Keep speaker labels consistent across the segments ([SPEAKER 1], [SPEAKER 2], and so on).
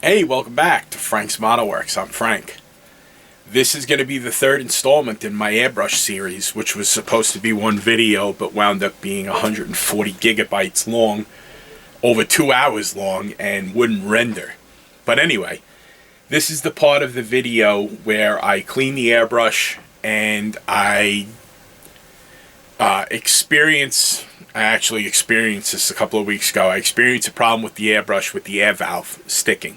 [SPEAKER 1] Hey, welcome back to Frank's Modelworks. I'm Frank. This is going to be the third installment in my airbrush series, which was supposed to be one video but wound up being 140 gigabytes long, over 2 hours long, and wouldn't render. But anyway, this is the part of the video where I clean the airbrush and I actually experienced this a couple of weeks ago. I experienced a problem with the airbrush with the air valve sticking.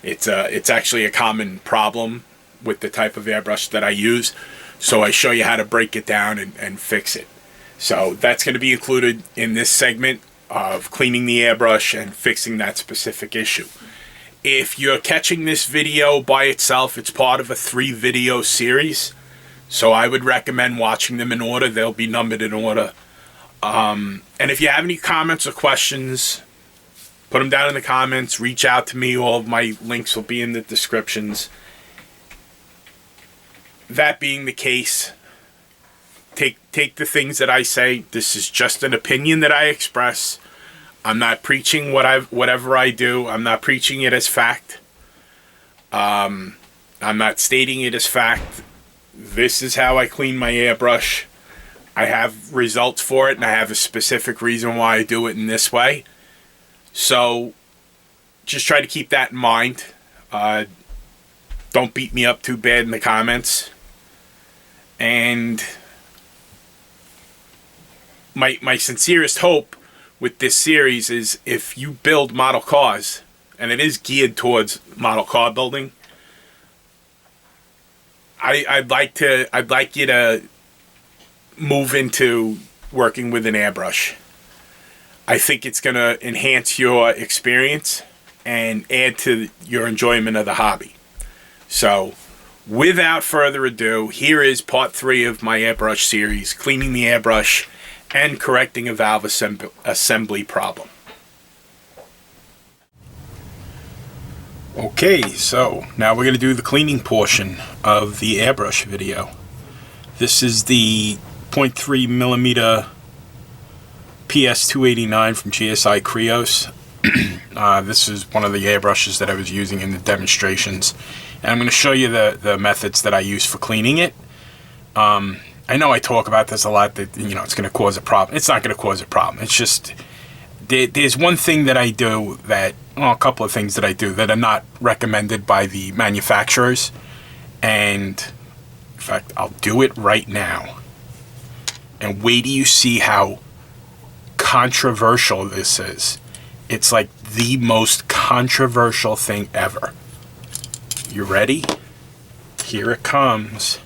[SPEAKER 1] It's actually a common problem with the type of airbrush that I use, so I show you how to break it down and fix it. So that's going to be included in this segment of cleaning the airbrush and fixing that specific issue. If you're catching this video by itself, it's part of a 3-video series, so I would recommend watching them in order. They'll be numbered in order. And if you have any comments or questions, put them down in the comments. Reach out to me. All of my links will be in the descriptions. That being the case, take the things that I say. This is just an opinion that I express. I'm not preaching whatever I do. I'm not preaching it as fact. I'm not stating it as fact. This is how I clean my airbrush. I have results for it, and I have a specific reason why I do it in this way. So just try to keep that in mind. Don't beat me up too bad in the comments. And my sincerest hope with this series is if you build model cars, and it is geared towards model car building, I'd like you to move into working with an airbrush. I think it's going to enhance your experience and add to your enjoyment of the hobby. So, without further ado, here is part 3 of my airbrush series, cleaning the airbrush and correcting a valve assembly problem. Okay, so now we're going to do the cleaning portion of the airbrush video. This is the 0.3mm PS289 from GSI Krios. This is one of the airbrushes that I was using in the demonstrations, and I'm going to show you the methods that I use for cleaning it. I know I talk about this a lot, that it's going to cause a problem. It's not going to cause a problem. It's just there's one thing that I do a couple of things that I do that are not recommended by the manufacturers, and in fact I'll do it right now. And wait till you see how controversial this is. It's like the most controversial thing ever. You ready? Here it comes.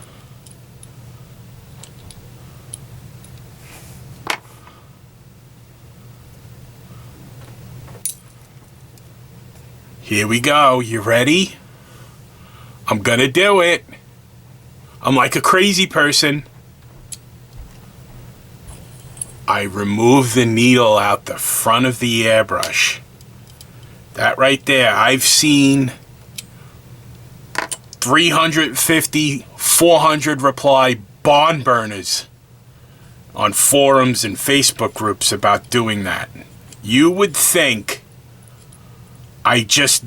[SPEAKER 1] Here we go. You ready? I'm gonna do it. I'm like a crazy person. I remove the needle out the front of the airbrush. That right there, I've seen 350, 400 reply barn burners on forums and Facebook groups about doing that. You would think I just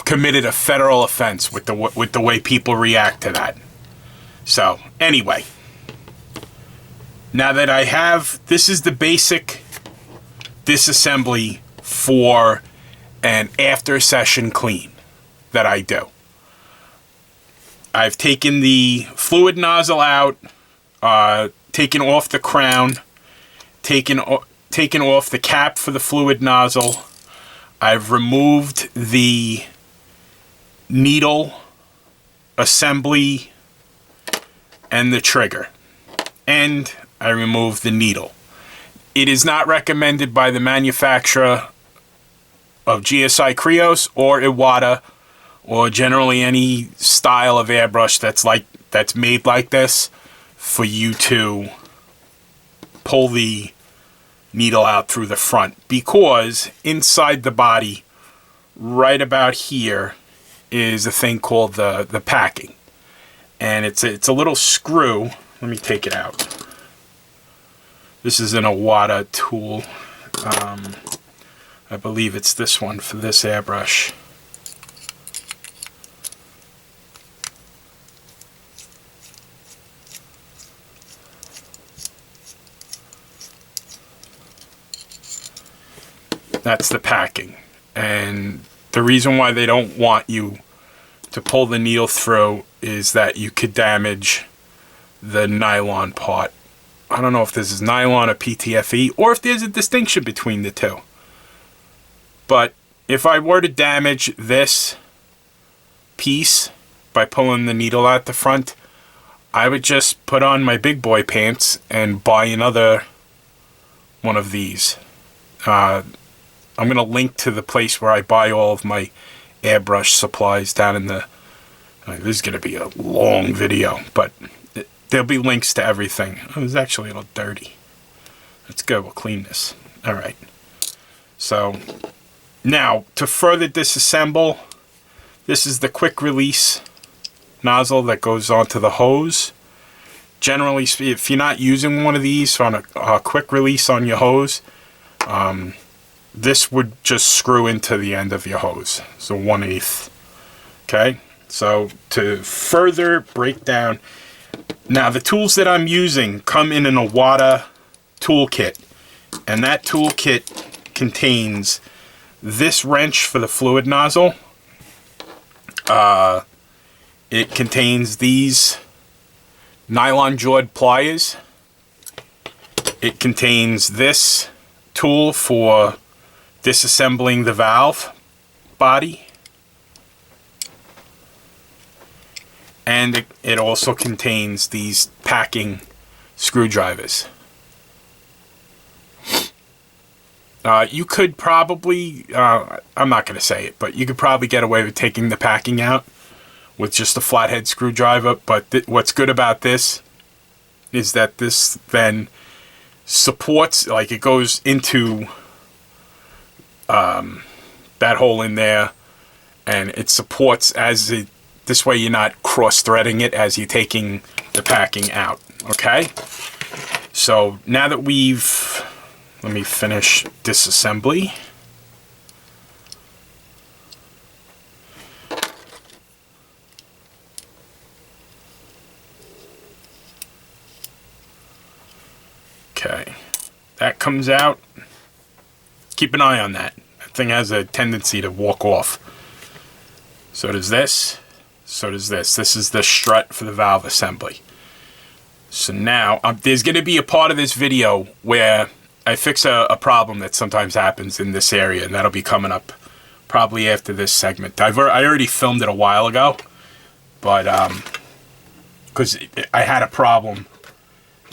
[SPEAKER 1] committed a federal offense with the way people react to that. So anyway, now that I have, this is the basic disassembly for an after session clean that I do. I've taken the fluid nozzle out, taken off the crown, taken off the cap for the fluid nozzle. I've removed the needle assembly and the trigger, and I removed the needle. It is not recommended by the manufacturer of GSI Krios or Iwata, or generally any style of airbrush that's made like this, for you to pull the needle out through the front, because inside the body, right about here, is a thing called the packing, and it's a little screw. Let me take it out. This is an Iwata tool. I believe it's this one for this airbrush. That's the packing. And the reason why they don't want you to pull the needle through is that you could damage the nylon part. I don't know if this is nylon or PTFE, or if there's a distinction between the two. But if I were to damage this piece by pulling the needle out the front, I would just put on my big boy pants and buy another one of these. I'm going to link to the place where I buy all of my airbrush supplies down in the... this is going to be a long video, but there'll be links to everything. Oh, it's actually a little dirty. Let's go. We'll clean this. All right. So now, to further disassemble, this is the quick release nozzle that goes onto the hose. Generally, if you're not using one of these on a quick release on your hose, this would just screw into the end of your hose. So 1/8. Okay. So to further break down, now the tools that I'm using come in an Iwata tool kit, and that tool kit contains this wrench for the fluid nozzle. It contains these nylon jawed pliers. It contains this tool for disassembling the valve body. And it also contains these packing screwdrivers. You could probably, I'm not going to say it, but you could probably get away with taking the packing out with just a flathead screwdriver. But what's good about this is that this then supports, like it goes into that hole in there, and it supports as it, this way you're not cross-threading it as you're taking the packing out. Okay? So now that we've... Let me finish disassembly. Okay. That comes out. Keep an eye on that. That thing has a tendency to walk off. So does this. So does this. This is the strut for the valve assembly. So now, there's going to be a part of this video where I fix a problem that sometimes happens in this area, and that'll be coming up probably after this segment. I already filmed it a while ago, but because I had a problem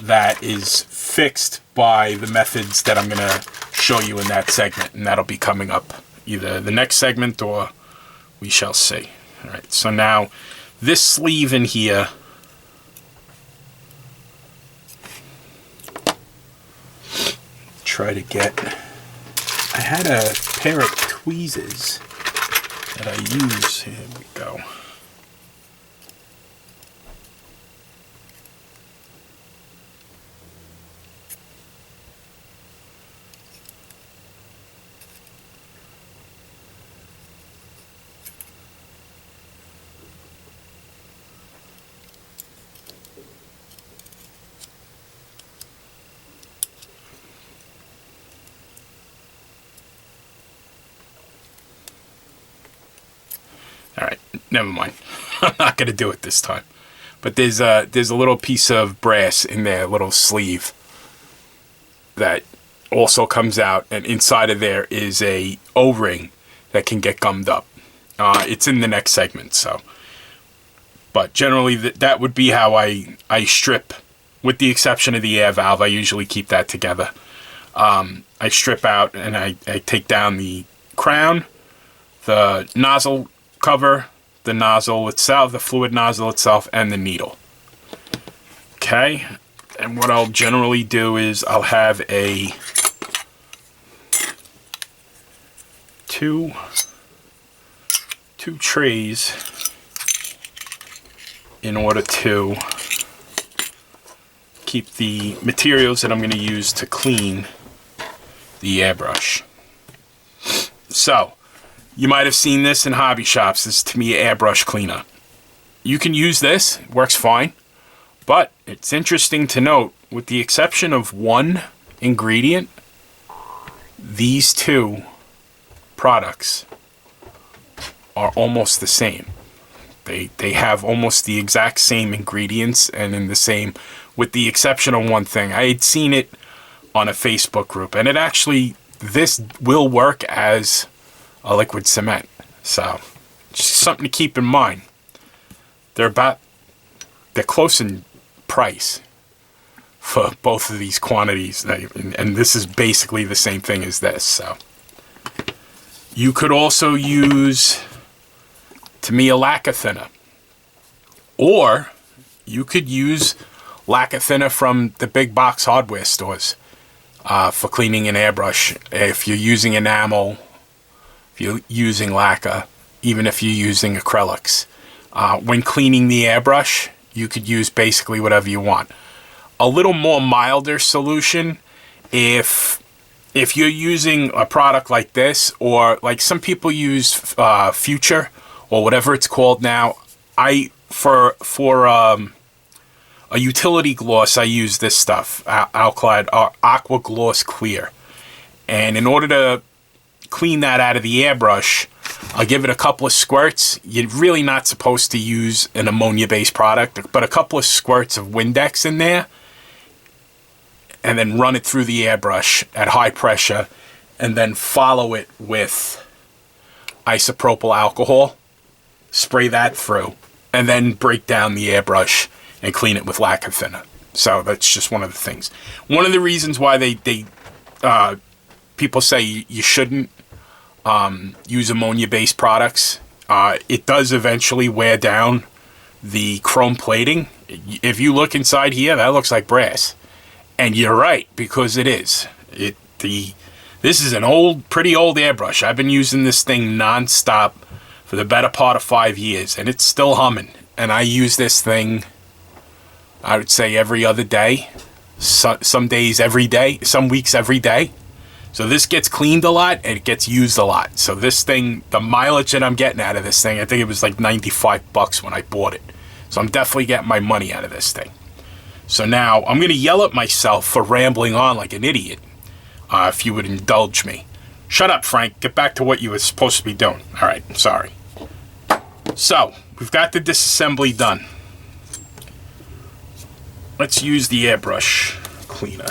[SPEAKER 1] that is fixed by the methods that I'm going to show you in that segment, and that'll be coming up either the next segment or we shall see. All right, so now this sleeve in here, try to get, I had a pair of tweezers that I use. Here we go. Alright, never mind. I'm not going to do it this time. But there's a little piece of brass in there, a little sleeve, that also comes out, and inside of there is a O-ring that can get gummed up. It's in the next segment, so. But generally, that would be how I strip, with the exception of the air valve. I usually keep that together. I strip out and I take down the crown, the nozzle cover, the nozzle itself, the fluid nozzle itself, and the needle. Okay, and what I'll generally do is I'll have a two trays in order to keep the materials that I'm going to use to clean the airbrush. So you might have seen this in hobby shops. This is Tamiya airbrush cleaner. You can use this, it works fine, but it's interesting to note, with the exception of one ingredient, these two products are almost the same. They have almost the exact same ingredients and in the same, with the exception of one thing. I had seen it on a Facebook group, and it actually, this will work as a liquid cement. So, just something to keep in mind. They're close in price for both of these quantities, and this is basically the same thing as this. So, you could also use Tamiya lacquer thinner, or you could use lacquer thinner from the big box hardware stores for cleaning an airbrush. If you're using enamel, if you're using lacquer, even if you're using acrylics, when cleaning the airbrush, you could use basically whatever you want. A little more milder solution if you're using a product like this, or like some people use Future or whatever it's called now. For a utility gloss, I use this stuff, Alclad Aqua Gloss Clear. And in order to clean that out of the airbrush, I'll give it a couple of squirts. You're really not supposed to use an ammonia-based product, but a couple of squirts of Windex in there, and then run it through the airbrush at high pressure, and then follow it with isopropyl alcohol. Spray that through, and then break down the airbrush and clean it with lacquer thinner. So that's just one of the things. One of the reasons why people say you shouldn't use ammonia-based products, it does eventually wear down the chrome plating. If you look inside here, that looks like brass. And you're right, because it is. This is an pretty old airbrush. I've been using this thing non-stop for the better part of 5 years, and it's still humming. And I use this thing, I would say, every other day. Some days every day, some weeks every day. So this gets cleaned a lot, and it gets used a lot. So this thing, the mileage that I'm getting out of this thing, I think it was like $95 when I bought it. So I'm definitely getting my money out of this thing. So now I'm going to yell at myself for rambling on like an idiot, if you would indulge me. Shut up, Frank. Get back to what you were supposed to be doing. All right, sorry. So, we've got the disassembly done. Let's use the airbrush cleaner.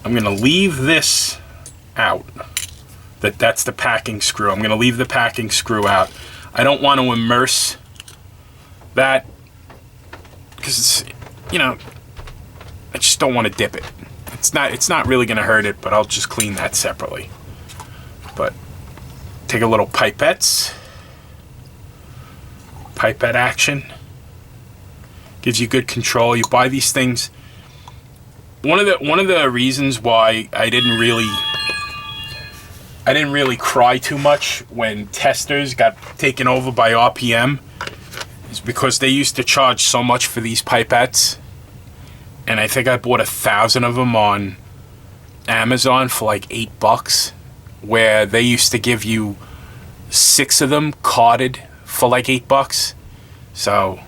[SPEAKER 1] I'm going to leave this out. That's the packing screw. I'm going to leave the packing screw out. I don't want to immerse that because, I just don't want to dip it. It's not really going to hurt it, but I'll just clean that separately. But take a little pipette action. Gives you good control. You buy these things. One of the reasons why I didn't really cry too much when testers got taken over by RPM is because they used to charge so much for these pipettes. And I think I bought 1,000 of them on Amazon for like $8, where they used to give you 6 of them carded for like $8. So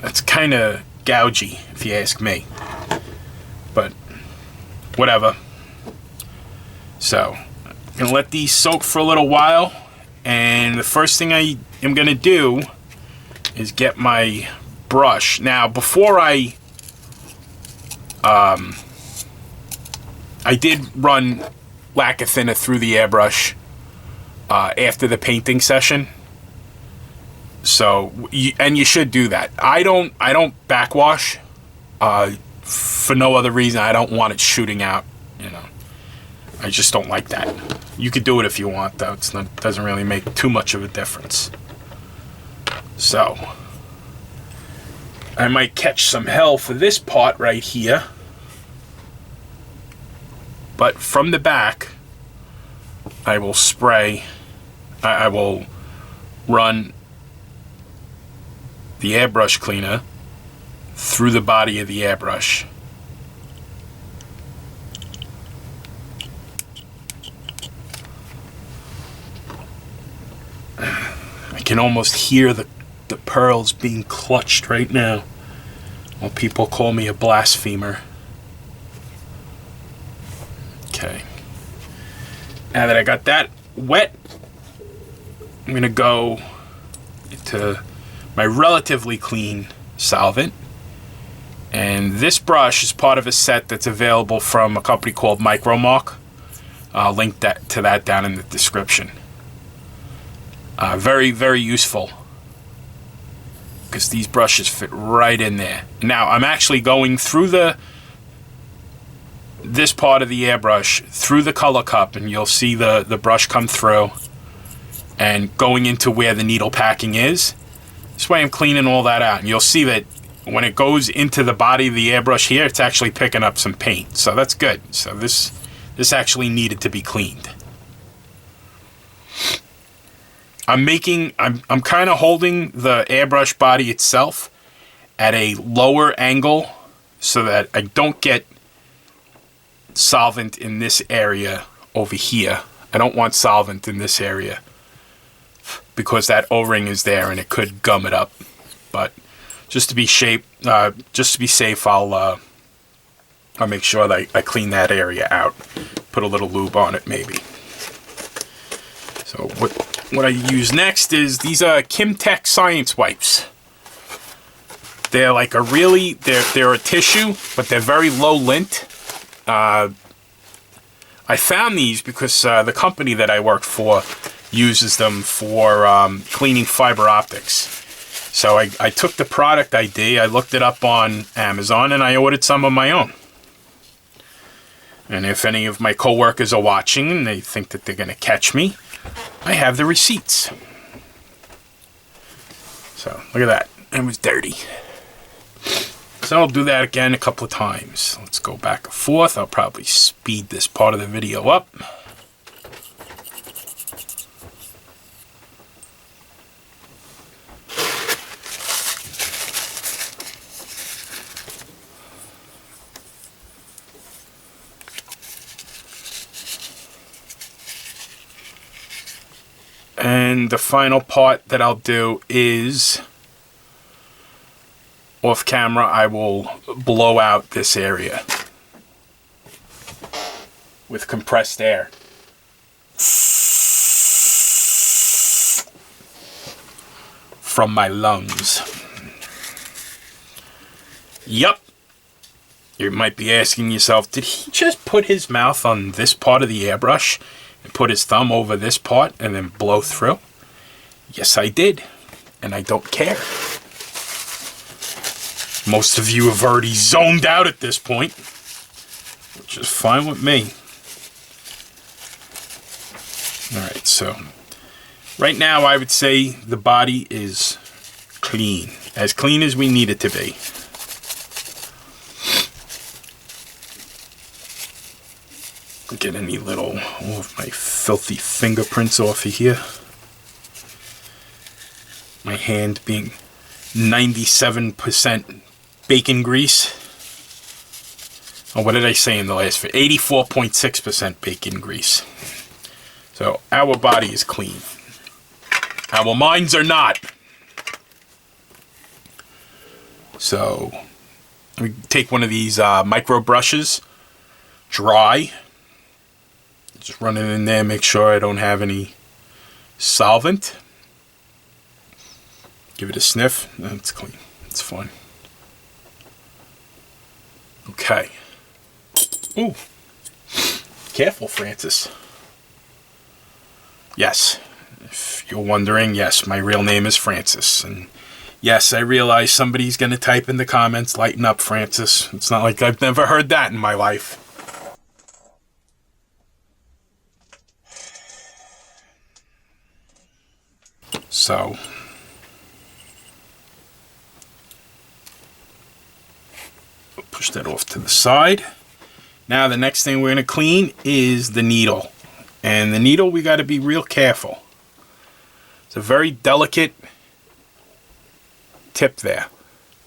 [SPEAKER 1] that's kind of gougey, if you ask me. But whatever. So I'm gonna let these soak for a little while, and the first thing I am gonna do is get my brush. Now, before I did run lacquer thinner through the airbrush after the painting session. So, you should do that. I don't backwash for no other reason. I don't want it shooting out, I just don't like that. You could do it if you want, though. It doesn't really make too much of a difference. So, I might catch some hell for this part right here. But from the back, I will spray. I will run the airbrush cleaner through the body of the airbrush. I can almost hear the pearls being clutched right now. Well, people call me a blasphemer. Okay. Now that I got that wet, I'm going to go into my relatively clean solvent. And this brush is part of a set that's available from a company called Micromark. I'll link to that down in the description. Very, very useful, because these brushes fit right in there. Now, I'm actually going through this part of the airbrush, through the color cup, and you'll see the brush come through and going into where the needle packing is. This way I'm cleaning all that out, and you'll see that when it goes into the body of the airbrush here, it's actually picking up some paint, so that's good. So this actually needed to be cleaned. I'm kind of holding the airbrush body itself at a lower angle so that I don't get solvent in this area over here. I don't want solvent in this area because that O-ring is there and it could gum it up. But just to be safe, I'll make sure that I clean that area out. Put a little lube on it, maybe. So what I use next is these Kimtech science wipes. They're like they're a tissue, but they're very low lint. I found these because the company that I work for uses them for cleaning fiber optics. So I took the product ID, I looked it up on Amazon, and I ordered some of my own. And if any of my coworkers are watching and they think that they're going to catch me, I have the receipts. So look at that. It was dirty. So I'll do that again a couple of times. Let's go back and forth. I'll probably speed this part of the video up. And the final part that I'll do is, off camera, I will blow out this area with compressed air. From my lungs. Yup. You might be asking yourself, did he just put his mouth on this part of the airbrush and put his thumb over this part and then blow through? Yes, I did. And I don't care. Most of you have already zoned out at this point, which is fine with me. Alright, so right now I would say the body is clean. As clean as we need it to be. Get any all of my filthy fingerprints off of here. My hand being 97% bacon grease. Oh, what did I say in the last video? 84.6% bacon grease. So our body is clean. Our minds are not. So we take one of these micro brushes, dry. Just run it in there, make sure I don't have any solvent. Give it a sniff. That's clean. It's fine. Okay. Ooh. Careful, Francis. Yes. If you're wondering, yes, my real name is Francis. And yes, I realize somebody's going to type in the comments, lighten up, Francis. It's not like I've never heard that in my life. So, push that off to the side. Now the next thing we're going to clean is the needle. And the needle, we got to be real careful. It's a very delicate tip there.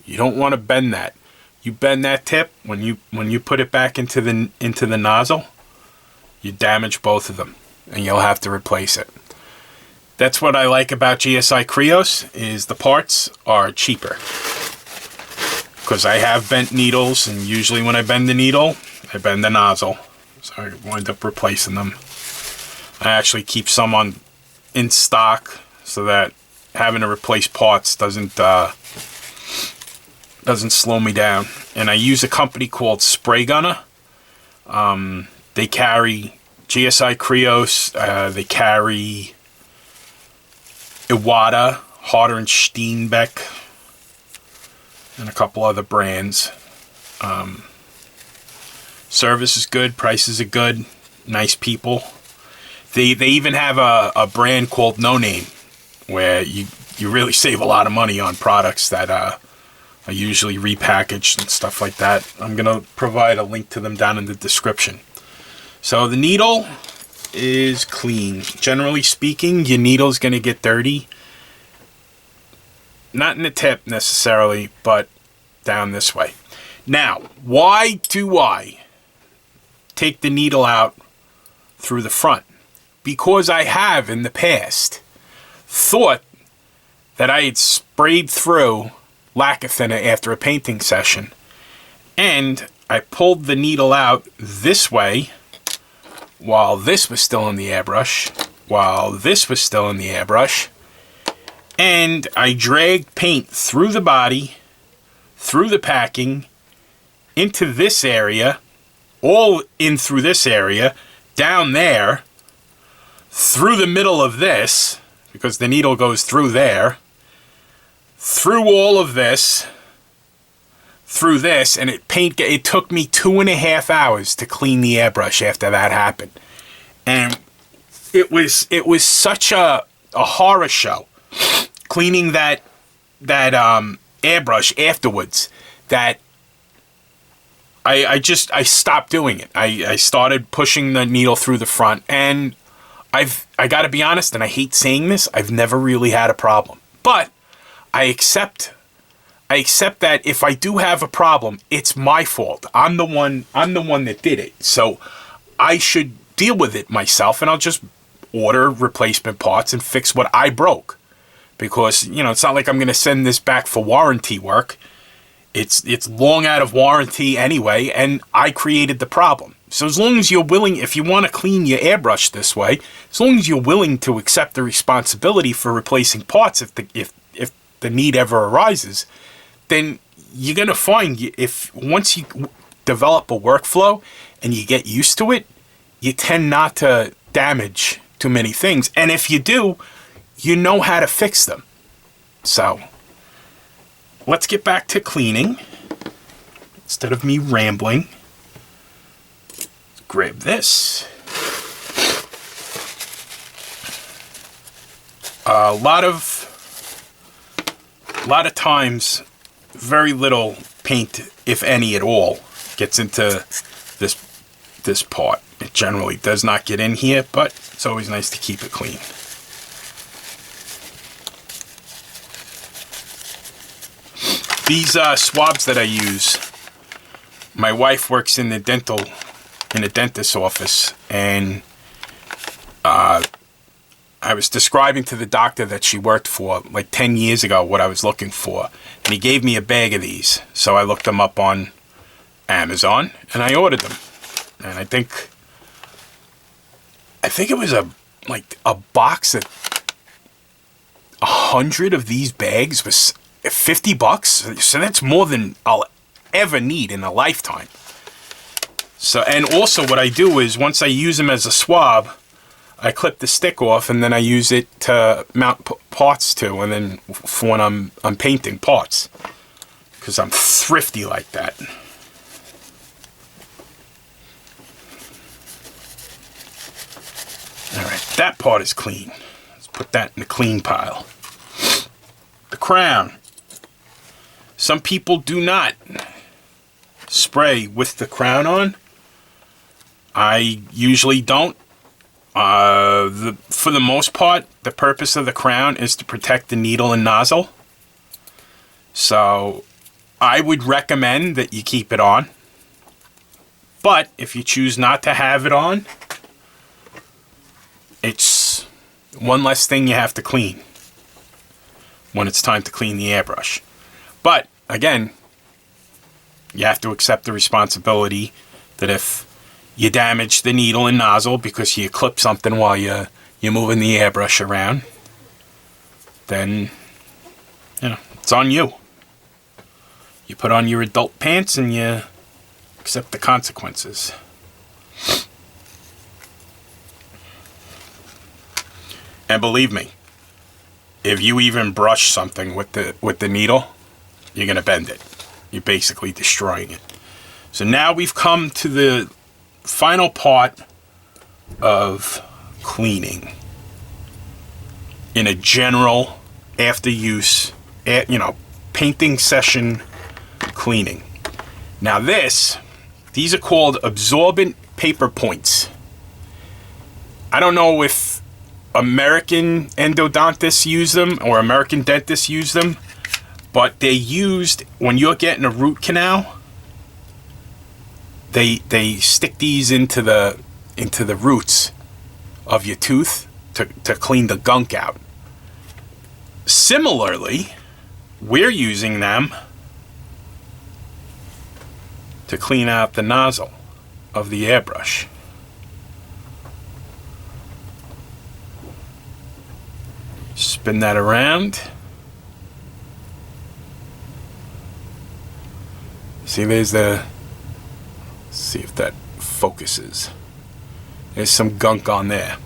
[SPEAKER 1] You don't want to bend that. You bend that tip when you put it back into the nozzle, you damage both of them and you'll have to replace it. That's what I like about GSI Krios, is the parts are cheaper. because I have bent needles, and usually when I bend the needle, I bend the nozzle. So I wind up replacing them. I actually keep some in stock so that having to replace parts doesn't slow me down. And I use a company called Spraygunner. They carry GSI Krios, they carry Iwata, Harder and Steenbeck, and a couple other brands. Service is good, prices are good, nice people. They even have a brand called No Name, where you really save a lot of money on products that are usually repackaged and stuff like that. I'm going to provide a link to them down in the description. So the needle is clean. Generally speaking, your needle's going to get dirty. Not in the tip necessarily, but down this way. Now, why do I take the needle out through the front? Because I have in the past thought that I had sprayed through lacquer thinner after a painting session, and I pulled the needle out this way while this was still in the airbrush, and I dragged paint through the body, through the packing, into this area, all in through this area, down there, through the middle of this, because the needle goes through there, through all of this, through this, and it took me 2.5 hours to clean the airbrush after that happened. And it was such a horror show cleaning that airbrush afterwards that I stopped doing it. I started pushing the needle through the front, and I got to be honest, and I hate saying this, I've never really had a problem. But I accept that if I do have a problem, it's my fault. I'm the one that did it. So I should deal with it myself, and I'll just order replacement parts and fix what I broke. Because, it's not like I'm going to send this back for warranty work. It's long out of warranty anyway, and I created the problem. So as long as you're willing, if you want to clean your airbrush this way, as long as you're willing to accept the responsibility for replacing parts if the need ever arises, then you're going to find once you develop a workflow and you get used to it, you tend not to damage too many things. And if you do, you know how to fix them. So let's get back to cleaning. Instead of me rambling, let's grab this. A lot of times, very little paint, if any at all, gets into this part. It generally does not get in here, but it's always nice to keep it clean. These swabs that I use, my wife works in a dentist's office, and I was describing to the doctor that she worked for like 10 years ago what I was looking for, and he gave me a bag of these. So I looked them up on Amazon and I ordered them. And I think it was a box of 100 of these bags was $50. So that's more than I'll ever need in a lifetime. So, and also what I do is once I use them as a swab, I clip the stick off, and then I use it to mount parts to, and then for when I'm painting parts, because I'm thrifty like that. All right, that part is clean. Let's put that in the clean pile. The crown. Some people do not spray with the crown on. I usually don't. For the most part, the purpose of the crown is to protect the needle and nozzle. So I would recommend that you keep it on. But if you choose not to have it on, it's one less thing you have to clean when it's time to clean the airbrush. But again, you have to accept the responsibility that if you damage the needle and nozzle because you clip something while you're moving the airbrush around, then, it's on you. You put on your adult pants and you accept the consequences. And believe me, if you even brush something with the needle, you're going to bend it. You're basically destroying it. So now we've come to the final part of cleaning in a general after use, painting session cleaning. Now these are called absorbent paper points. I don't know if American endodontists use them or American dentists use them, but they're used when you're getting a root canal. They stick these into the roots of your tooth to clean the gunk out. Similarly, we're using them to clean out the nozzle of the airbrush. Spin that around. See, let's see if that focuses. There's some gunk on there.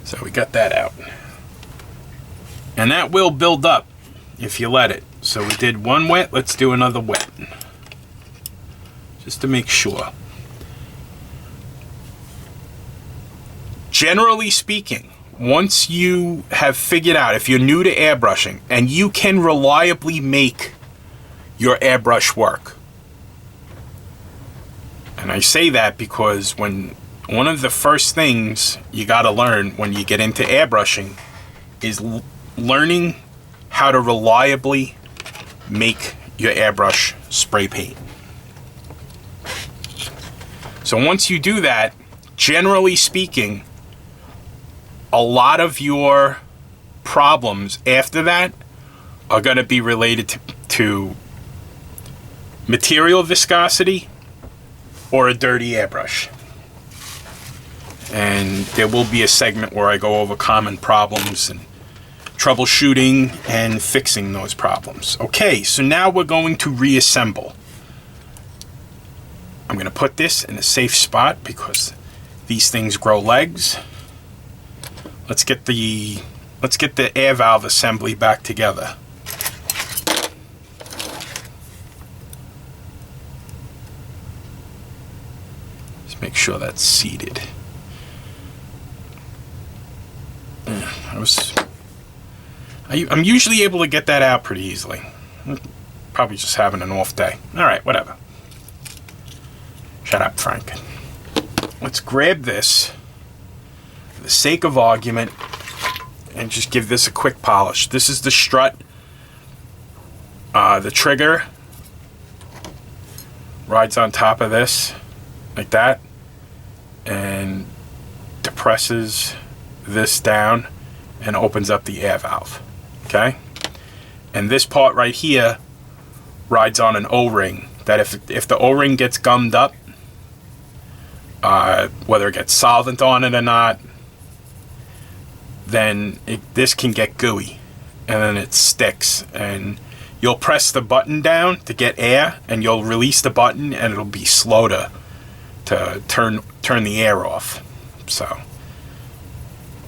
[SPEAKER 1] So we got that out. And that will build up if you let it. So we did one wet, let's do another wet. Just to make sure. Generally speaking, once you have figured out, if you're new to airbrushing, and you can reliably make your airbrush work. And I say that because one of the first things you got to learn when you get into airbrushing is learning how to reliably make your airbrush spray paint. So once you do that, generally speaking, a lot of your problems after that are going to be related to material viscosity or a dirty airbrush. And there will be a segment where I go over common problems and troubleshooting and fixing those problems. Okay, so now we're going to reassemble. I'm going to put this in a safe spot because these things grow legs. Let's get the air valve assembly back together. Just make sure that's seated. I'm usually able to get that out pretty easily. Probably just having an off day. All right, whatever. Shut up, Frank. Let's grab this for the sake of argument and just give this a quick polish. This is the strut. The trigger rides on top of this like that and depresses this down and opens up the air valve. Okay? And this part right here rides on an O-ring that if the O-ring gets gummed up, whether it gets solvent on it or not, then this can get gooey and then it sticks, and you'll press the button down to get air and you'll release the button and it'll be slow to turn the air off. So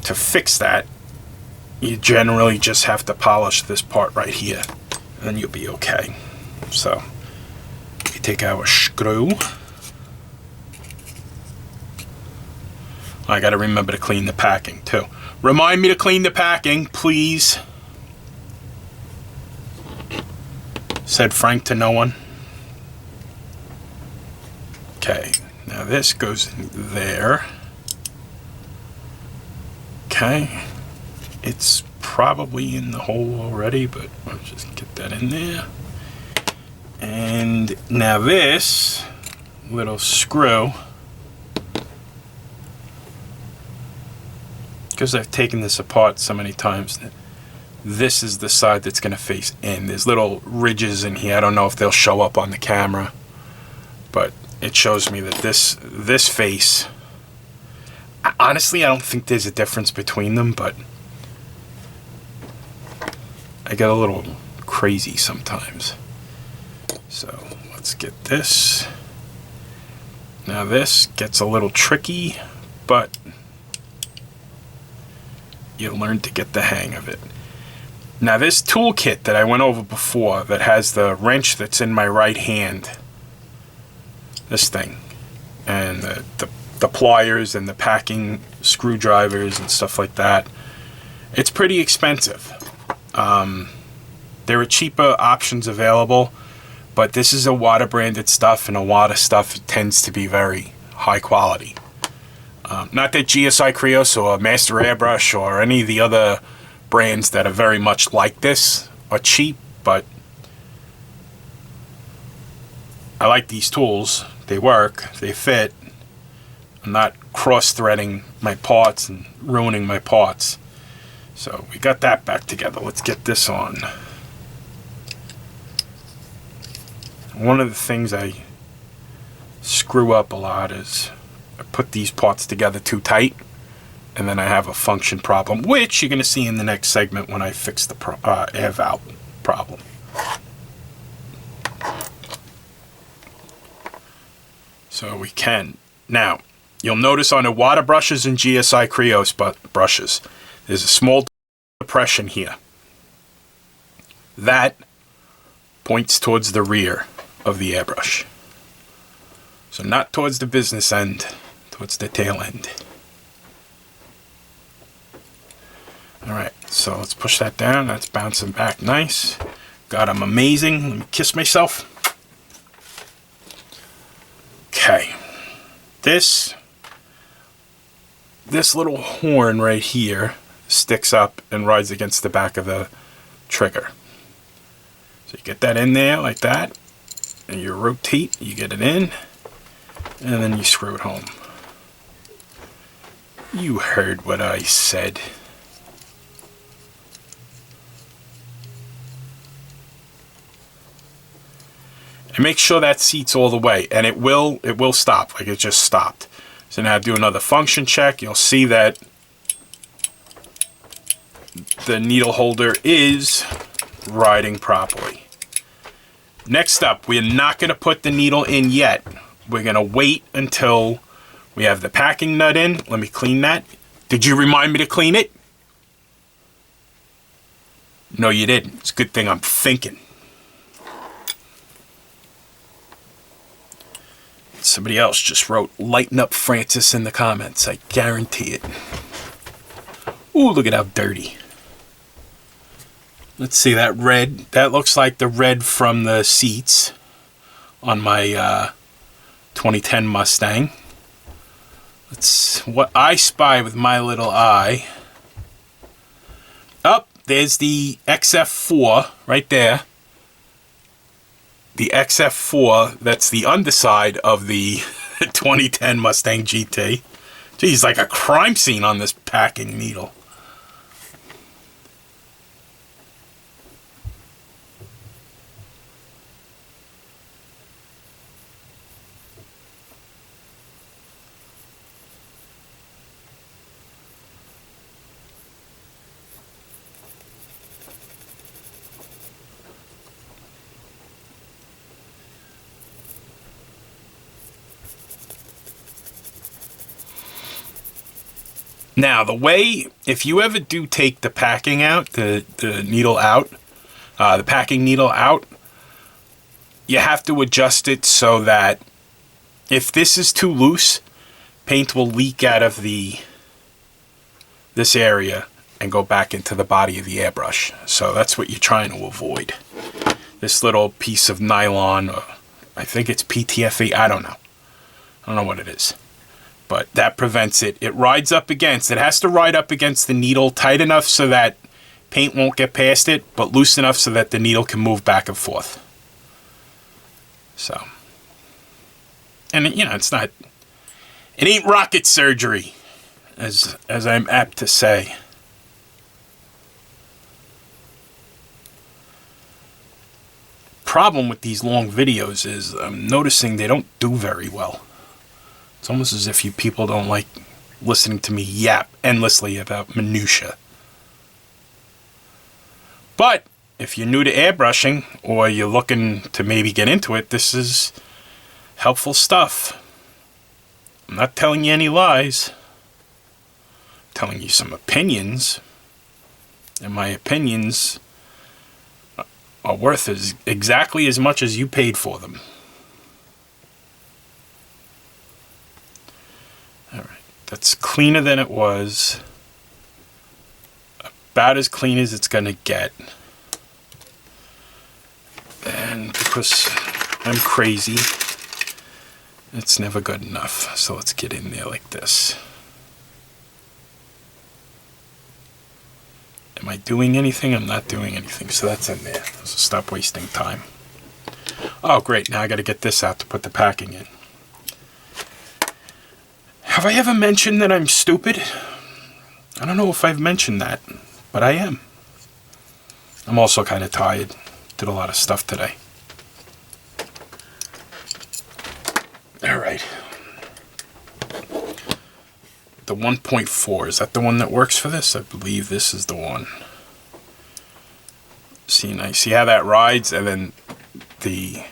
[SPEAKER 1] to fix that, you generally just have to polish this part right here and then you'll be okay. So we take our screw. I gotta remember to clean the packing too. Remind me to clean the packing, please. Said Frank to no one. Okay, now this goes in there. Okay, it's probably in the hole already, but I'll just get that in there. And now this little screw, because I've taken this apart so many times, this is the side that's going to face in. There's little ridges in here. I don't know if they'll show up on the camera, but it shows me that this face, honestly, I don't think there's a difference between them, but I get a little crazy sometimes. So let's get this. Now this gets a little tricky, but you learn to get the hang of it. Now this toolkit that I went over before that has the wrench that's in my right hand, this thing, and the pliers and the packing screwdrivers and stuff like that, it's pretty expensive. There are cheaper options available, but this is Iwata branded stuff, and Iwata stuff tends to be very high quality. Not that GSI Krios or Master Airbrush or any of the other brands that are very much like this are cheap, but I like these tools. They work, they fit. I'm not cross-threading my parts and ruining my parts. So we got that back together. Let's get this on. One of the things I screw up a lot is I put these parts together too tight, and then I have a function problem, which you're going to see in the next segment when I fix the air valve problem. So we can. Now, you'll notice on Iwata brushes and GSI Krios brushes, there's a small depression here. That points towards the rear of the airbrush. So not towards the business end, towards the tail end. Alright, so let's push that down. That's bouncing back nice. God, I'm amazing. Let me kiss myself. Okay. This little horn right here sticks up and rides against the back of the trigger. So you get that in there like that, and you rotate, you get it in, and then you screw it home. You heard what I said. And make sure that seats all the way, and it will stop, like it just stopped. So now do another function check. You'll see that the needle holder is riding properly. Next up, we're not going to put the needle in yet. We're going to wait until we have the packing nut in. Let me clean that. Did you remind me to clean it? No, you didn't. It's a good thing I'm thinking. Somebody else just wrote, "Lighten up Francis" in the comments. I guarantee it. Ooh, look at how dirty. Let's see, that red. That looks like the red from the seats on my 2010 Mustang. That's what I spy with my little eye. Oh, there's the XF4 right there. The XF4, that's the underside of the 2010 Mustang GT. Geez, like a crime scene on this packing needle. Now, the way, if you ever do take the packing out, the needle out, the packing needle out, you have to adjust it so that if this is too loose, paint will leak out of this area and go back into the body of the airbrush. So that's what you're trying to avoid. This little piece of nylon, I think it's PTFE, I don't know what it is. But that prevents it. It rides up against, it has to ride up against the needle tight enough so that paint won't get past it, but loose enough so that the needle can move back and forth. So, and you know, it ain't rocket surgery, as I'm apt to say. problem with these long videos is I'm noticing they don't do very well. It's almost as if you people don't like listening to me yap endlessly about minutia. But if you're new to airbrushing or you're looking to maybe get into it, this is helpful stuff. I'm not telling you any lies. I'm telling you some opinions. And my opinions are worth exactly as much as you paid for them. Alright, that's cleaner than it was. About as clean as it's going to get. And because I'm crazy, it's never good enough. So let's get in there like this. Am I doing anything? I'm not doing anything. So that's in there. So stop wasting time. Oh, great. Now I got to get this out to put the packing in. Have I ever mentioned that I'm stupid? I don't know if I've mentioned that, but I am. I'm also kind of tired. Did a lot of stuff today. All right. The 1.4, is that the one that works for this? I believe this is the one. See, nice. See how that rides, and then it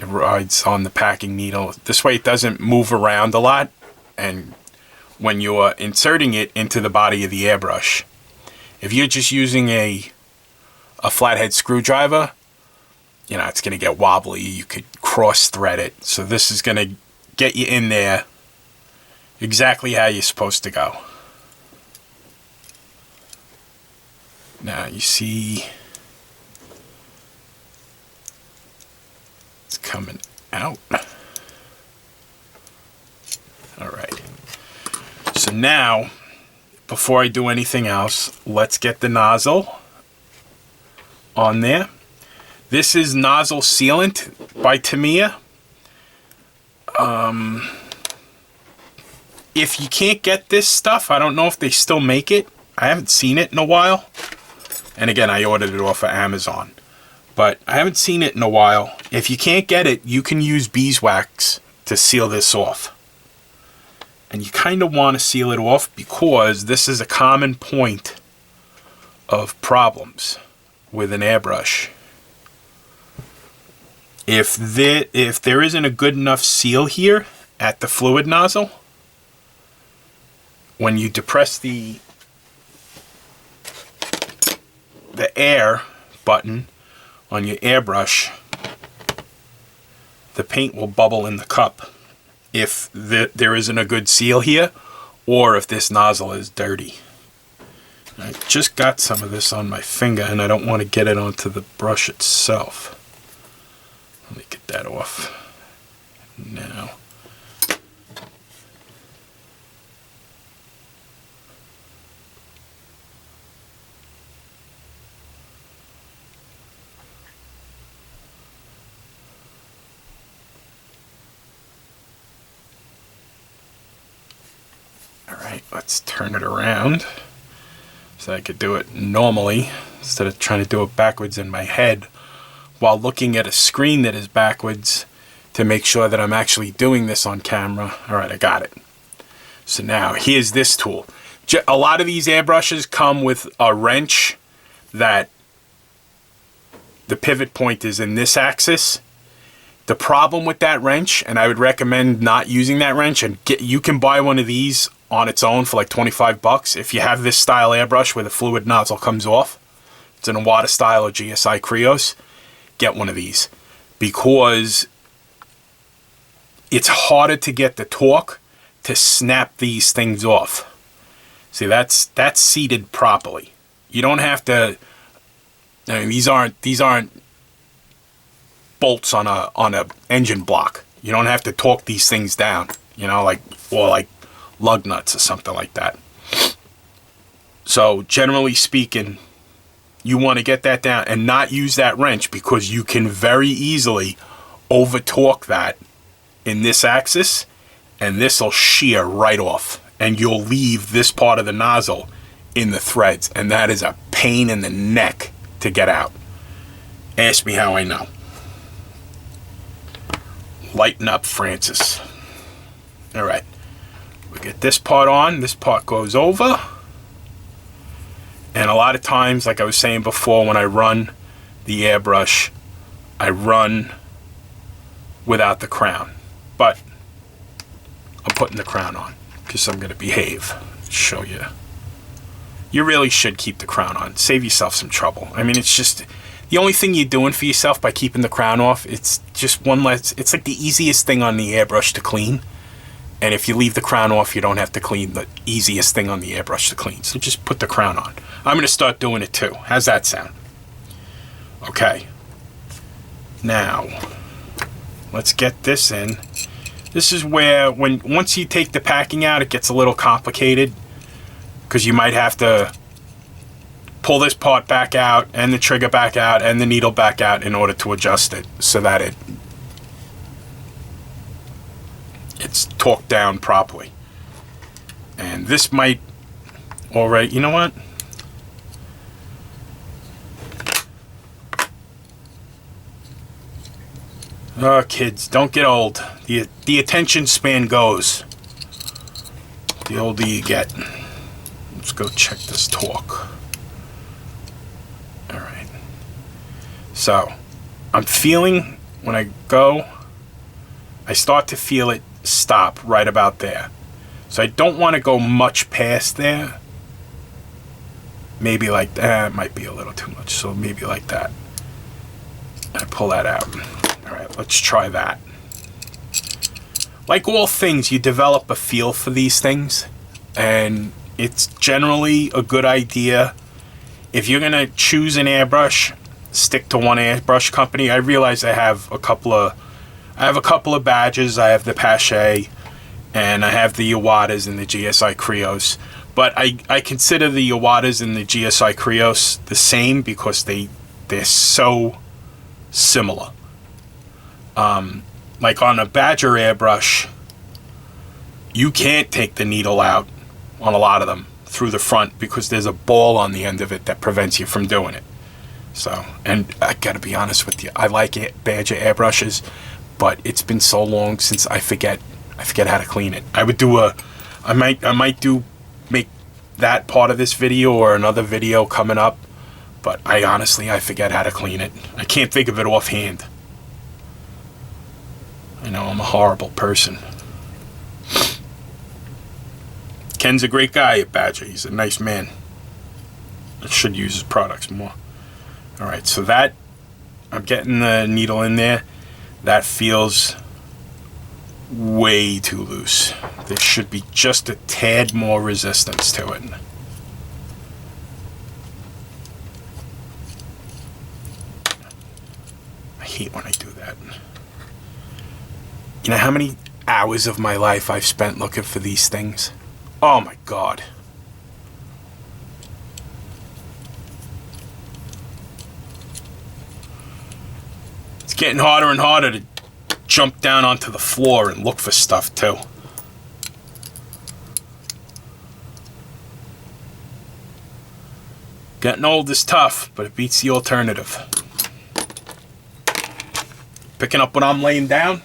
[SPEAKER 1] rides on the packing needle. This way it doesn't move around a lot, and when you're inserting it into the body of the airbrush, if you're just using a flathead screwdriver, you know, it's going to get wobbly. You could cross thread it. So this is going to get you in there exactly how you're supposed to go. Now you see it's coming out. All right. So now, before I do anything else, let's get the nozzle on there. This is Nozzle Sealant by Tamiya. If you can't get this stuff, I don't know if they still make it. I haven't seen it in a while. And again, I ordered it off of Amazon. But I haven't seen it in a while. If you can't get it, you can use beeswax to seal this off. And you kind of want to seal it off because this is a common point of problems with an airbrush. If there isn't a good enough seal here at the fluid nozzle, when you depress the air button on your airbrush, the paint will bubble in the cup if there isn't a good seal here, or if this nozzle is dirty. I just got some of this on my finger and I don't want to get it onto the brush itself. Let me get that off now. Alright, let's turn it around so I could do it normally instead of trying to do it backwards in my head while looking at a screen that is backwards to make sure that I'm actually doing this on camera. Alright, I got it. So now, here's this tool. A lot of these airbrushes come with a wrench that the pivot point is in this axis. The problem with that wrench, and I would recommend not using that wrench, and you can buy one of these on its own for like 25 bucks. If you have this style airbrush where the fluid nozzle comes off, it's an Iwata style or GSI Krios, get one of these. Because it's harder to get the torque to snap these things off. See, that's seated properly. You don't have to, I mean, these aren't bolts on a engine block. You don't have to torque these things down, you know, like lug nuts or something like that. So generally speaking, you want to get that down and not use that wrench, because you can very easily over torque that in this axis, and this will shear right off, and you'll leave this part of the nozzle in the threads, and that is a pain in the neck to get out. Ask me how I know. Lighten up, Francis. All right. We get this part on. This part goes over. And a lot of times, like I was saying before, when I run the airbrush, I run without the crown. But I'm putting the crown on because I'm going to behave. Show you. You really should keep the crown on. Save yourself some trouble. I mean, it's just the only thing you're doing for yourself by keeping the crown off. It's just one less. It's like the easiest thing on the airbrush to clean. And if you leave the crown off, you don't have to clean the easiest thing on the airbrush to clean. So just put the crown on. I'm going to start doing it too. How's that sound? Okay. Now, let's get this in. This is where, once you take the packing out, it gets a little complicated. Because you might have to pull this part back out, and the trigger back out, and the needle back out in order to adjust it. So that it's torqued down properly. And this might, alright, you know what? Oh, kids, don't get old. The attention span goes. The older you get. Let's go check this torque. Alright. So, I'm feeling, when I go, I start to feel it stop right about there. So I don't want to go much past there. Maybe like that. Might be a little too much. So maybe like that. I pull that out. Alright, let's try that. Like all things, you develop a feel for these things. And it's generally a good idea. If you're going to choose an airbrush, stick to one airbrush company. I realize I have a couple of badges. I have the Pache, and I have the Iwatas and the GSI Krios. But I consider the Iwatas and the GSI Krios the same because they're so similar. Like on a Badger airbrush, you can't take the needle out on a lot of them through the front because there's a ball on the end of it that prevents you from doing it. So, and I gotta be honest with you, I like Badger airbrushes, but it's been so long since I forget how to clean it. I might make that part of this video or another video coming up, but I forget how to clean it. I can't think of it offhand. I know I'm a horrible person. Ken's a great guy at Badger. He's a nice man. I should use his products more. Alright, so that, I'm getting the needle in there. That feels way too loose. There should be just a tad more resistance to it. I hate when I do that. You know how many hours of my life I've spent looking for these things? Oh my God. It's getting harder and harder to jump down onto the floor and look for stuff too. Getting old is tough, but it beats the alternative. Picking up what I'm laying down.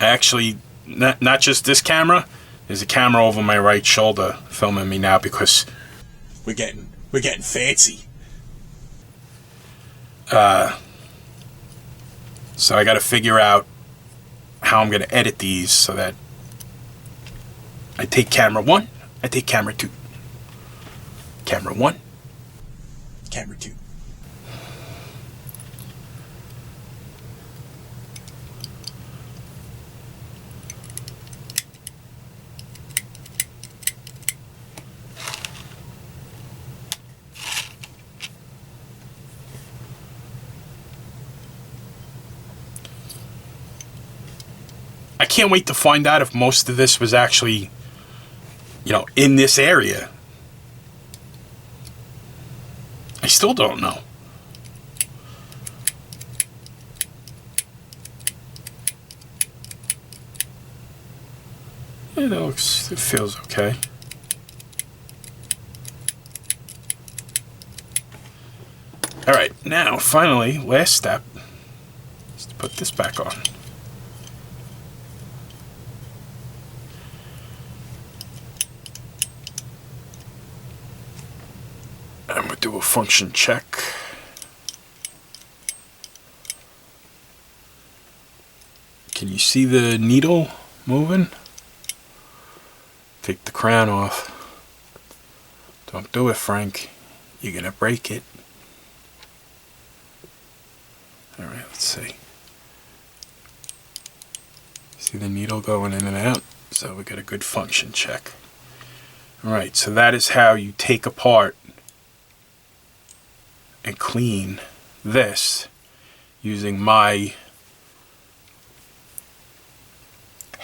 [SPEAKER 1] Actually, not just this camera. There's a camera over my right shoulder filming me now because we're getting fancy. So I got to figure out how I'm going to edit these so that I take camera 1, I take camera 2. Camera 1, camera 2. I can't wait to find out if most of this was actually, in this area. I still don't know. It feels okay. All right, now finally, last step is to put this back on. And we'll do a function check. Can you see the needle moving? Take the crown off. Don't do it, Frank. You're gonna break it. All right, let's see. See the needle going in and out? So we got a good function check. All right, so that is how you take apart and clean this using my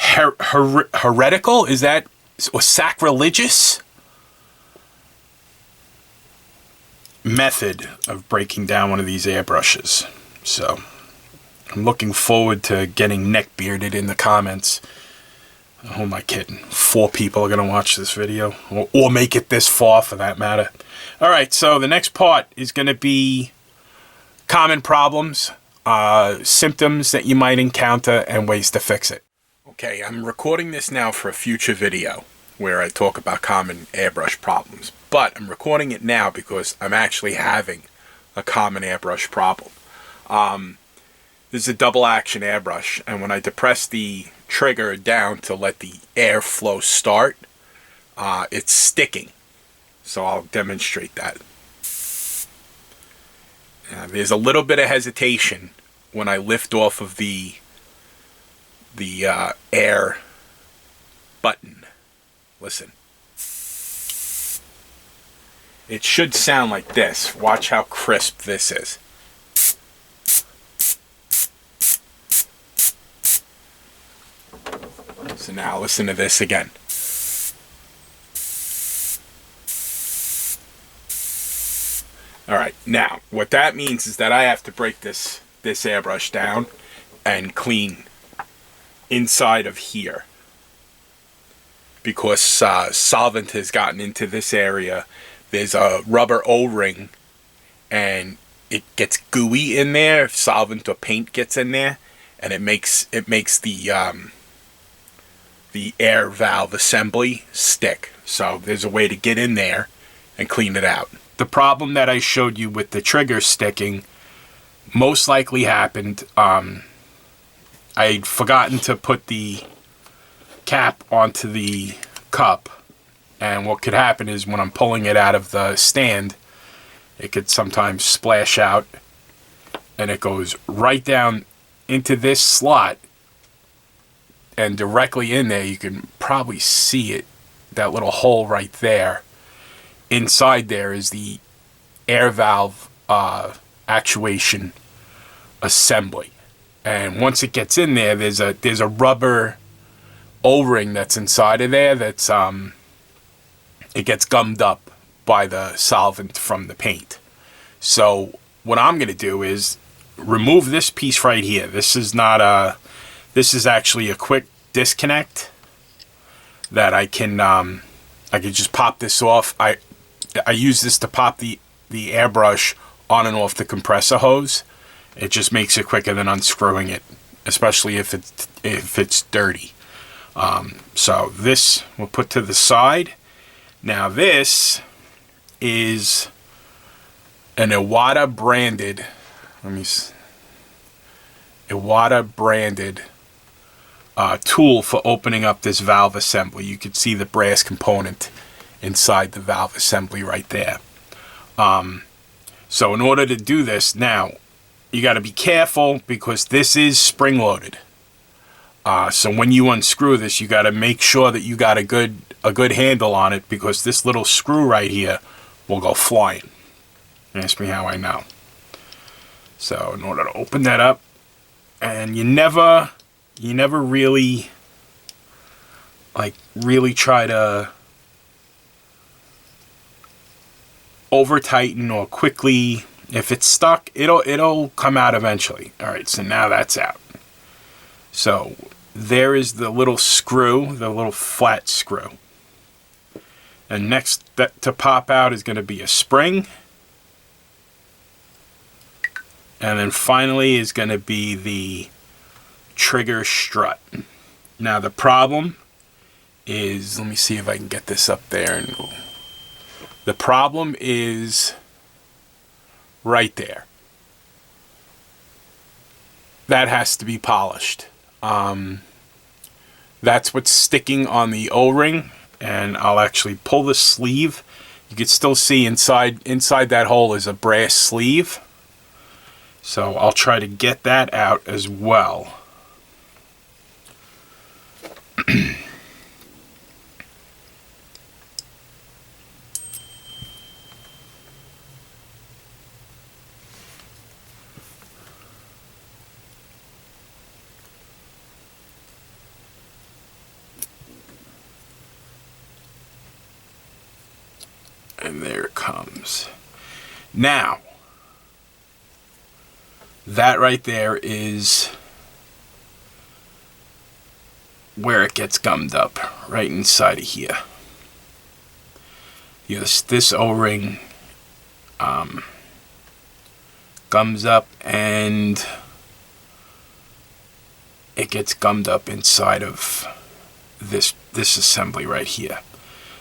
[SPEAKER 1] heretical, is that, or sacrilegious method of breaking down one of these airbrushes. So I'm looking forward to getting neck bearded in the comments. Who am I kidding? 4 people are going to watch this video, or make it this far for that matter. All right, so the next part is going to be common problems, symptoms that you might encounter, and ways to fix it. Okay, I'm recording this now for a future video where I talk about common airbrush problems, but I'm recording it now because I'm actually having a common airbrush problem. This is a double action airbrush, and when I depress the trigger down to let the airflow start, it's sticking. So I'll demonstrate that. There's a little bit of hesitation when I lift off of the air button. Listen. It should sound like this. Watch how crisp this is. So now listen to this again. Alright, now what that means is that I have to break this airbrush down and clean inside of here, because solvent has gotten into this area. There's a rubber O-ring and it gets gooey in there if solvent or paint gets in there, and it makes the air valve assembly stick. So there's a way to get in there and clean it out. The problem that I showed you with the trigger sticking most likely happened, I'd forgotten to put the cap onto the cup, and what could happen is when I'm pulling it out of the stand, it could sometimes splash out, and it goes right down into this slot, and directly in there you can probably see it, that little hole right there. Inside there is the air valve actuation assembly, and once it gets in there, there's a rubber O-ring that's inside of there that's it gets gummed up by the solvent from the paint. So what I'm gonna do is remove this piece right here. This is not this is actually a quick disconnect that I can just pop this off. I use this to pop the airbrush on and off the compressor hose. It just makes it quicker than unscrewing it, especially if it's dirty. So this we'll put to the side. Now this is an Iwata branded, tool for opening up this valve assembly. You can see the brass component inside the valve assembly right there. So in order to do this, now you got to be careful because this is spring loaded. So when you unscrew this, you got to make sure that you got a good handle on it, because this little screw right here will go flying. Ask me how I know. So in order to open that up, and you never really try to over tighten or quickly. If it's stuck, it'll come out eventually. All right, so now that's out. So there is the little screw, the little flat screw. And next to pop out is going to be a spring. And then finally is going to be the trigger strut. Now the problem is, let me see if I can get this up there. And the problem is right there. That has to be polished. That's what's sticking on the O-ring, and I'll actually pull the sleeve. You can still see inside that hole is a brass sleeve. So I'll try to get that out as well. And there it comes. Now, that right there is where it gets gummed up, right inside of here. This O-ring gums up, and it gets gummed up inside of this assembly right here.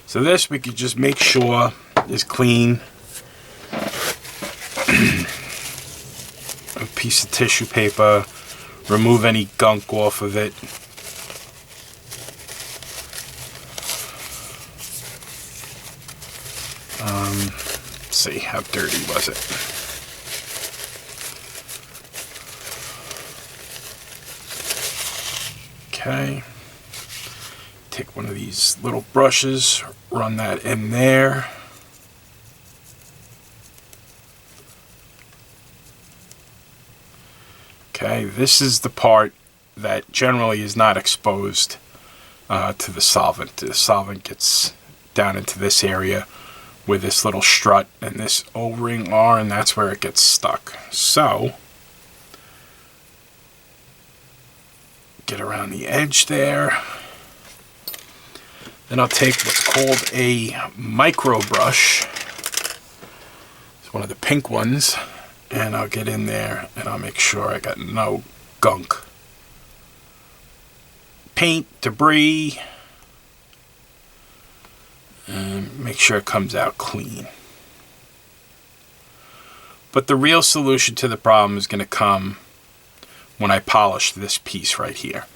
[SPEAKER 1] So this we could just make sure is clean. A piece of tissue paper, remove any gunk off of it. Let's see, how dirty was it? Okay. Take one of these little brushes, run that in there. Okay, this is the part that generally is not exposed to the solvent. The solvent gets down into this area where this little strut and this O-ring are, and that's where it gets stuck. So, get around the edge there. Then I'll take what's called a micro brush. It's one of the pink ones. And I'll get in there and I'll make sure I got no gunk. Paint, debris. And make sure it comes out clean. But the real solution to the problem is going to come when I polish this piece right here.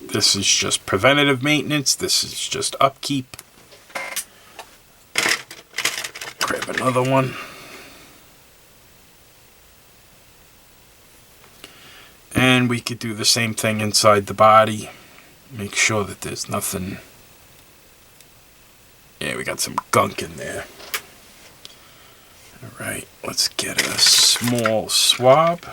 [SPEAKER 1] This is just preventative maintenance. This is just upkeep. Grab another one. And we could do the same thing inside the body. Make sure that there's nothing. Yeah, we got some gunk in there. Alright, let's get a small swab.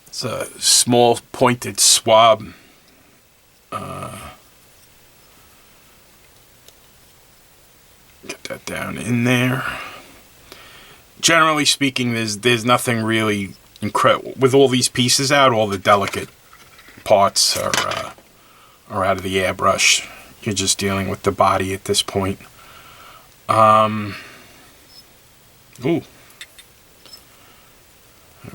[SPEAKER 1] It's a small pointed swab. Get that down in there. Generally speaking, there's nothing really incredible with all these pieces out. All the delicate parts are out of the airbrush. You're just dealing with the body at this point. Ooh, there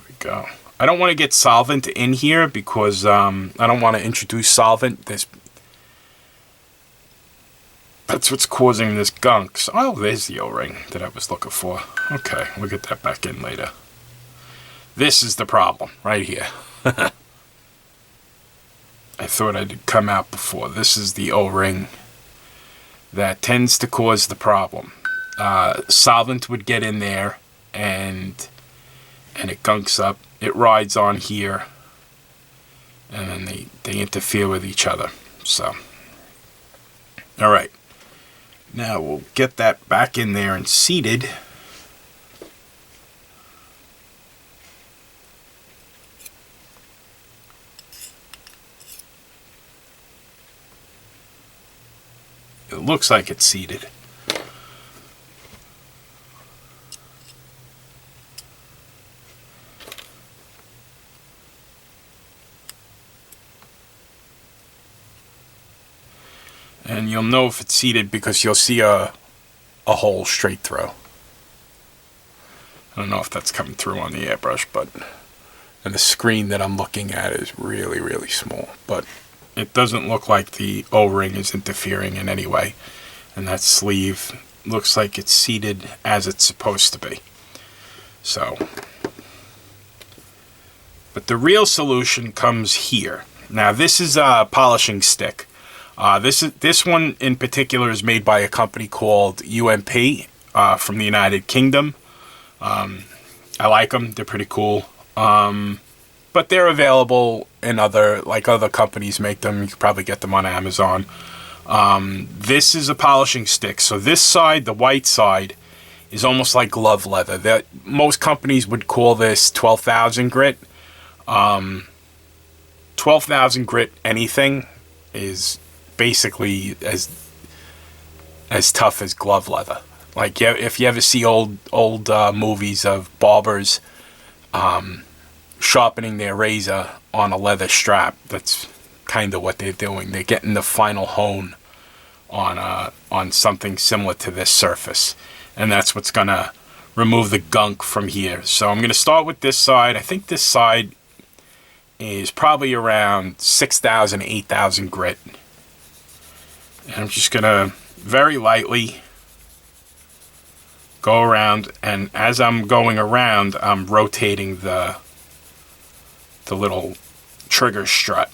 [SPEAKER 1] we go. I don't want to get solvent in here because I don't want to introduce solvent. That's what's causing this gunk. So, oh, there's the O-ring that I was looking for. Okay, we'll get that back in later. This is the problem, right here. I thought I'd come out before. This is the O-ring that tends to cause the problem. Solvent would get in there and it gunks up. It rides on here and then they interfere with each other. So, all right. Now we'll get that back in there and seated. It looks like it's seated. And you'll know if it's seated because you'll see a hole straight through. I don't know if that's coming through on the airbrush, but and the screen that I'm looking at is really, really small, but it doesn't look like the O-ring is interfering in any way. And that sleeve looks like it's seated as it's supposed to be. So, but the real solution comes here. Now this is a polishing stick. This one in particular is made by a company called UMP from the United Kingdom. I like them. They're pretty cool. But they're available in other companies make them. You can probably get them on Amazon. This is a polishing stick. So this side, the white side, is almost like glove leather. Most companies would call this 12,000 grit. 12,000 grit anything is basically as tough as glove leather. Like, yeah, if you ever see old movies of barbers sharpening their razor on a leather strap, that's kind of what they're doing. They're getting the final hone on something similar to this surface, and that's what's gonna remove the gunk from here. So I'm gonna start with this side. I think this side is probably around 6,000, 8,000 grit, and I'm just gonna very lightly go around, and as I'm going around, I'm rotating the little trigger strut.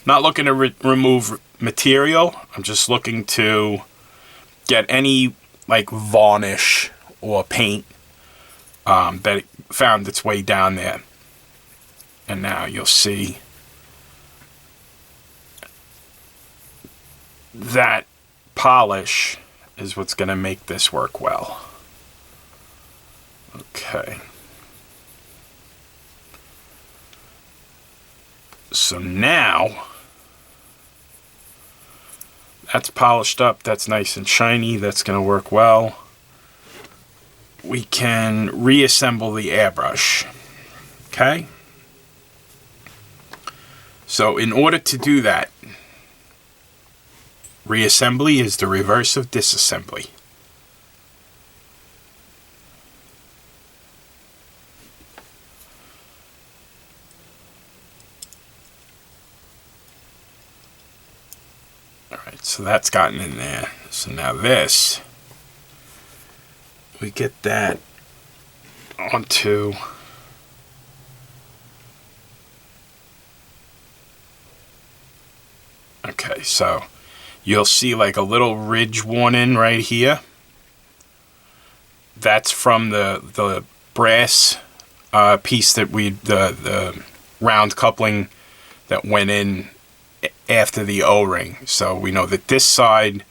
[SPEAKER 1] Not looking to remove material. I'm just looking to get any like varnish or paint that found its way down there. And now you'll see that polish is what's going to make this work well. Okay. So now that's polished up, that's nice and shiny, that's going to work well. We can reassemble the airbrush. Okay? So in order to do that, reassembly is the reverse of disassembly. Alright, so that's gotten in there. So now this, we get that onto okay, so you'll see like a little ridge warning right here. That's from the brass piece that the round coupling that went in after the O-ring. So we know that this side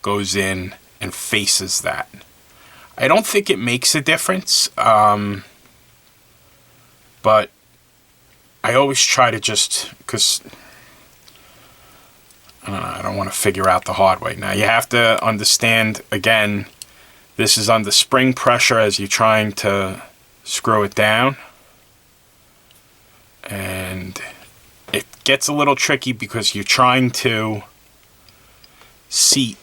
[SPEAKER 1] goes in and faces that. I don't think it makes a difference, but I always try to just, because I don't know, I don't want to figure out the hard way. Now you have to understand, again, this is under spring pressure as you're trying to screw it down. And it gets a little tricky because you're trying to seat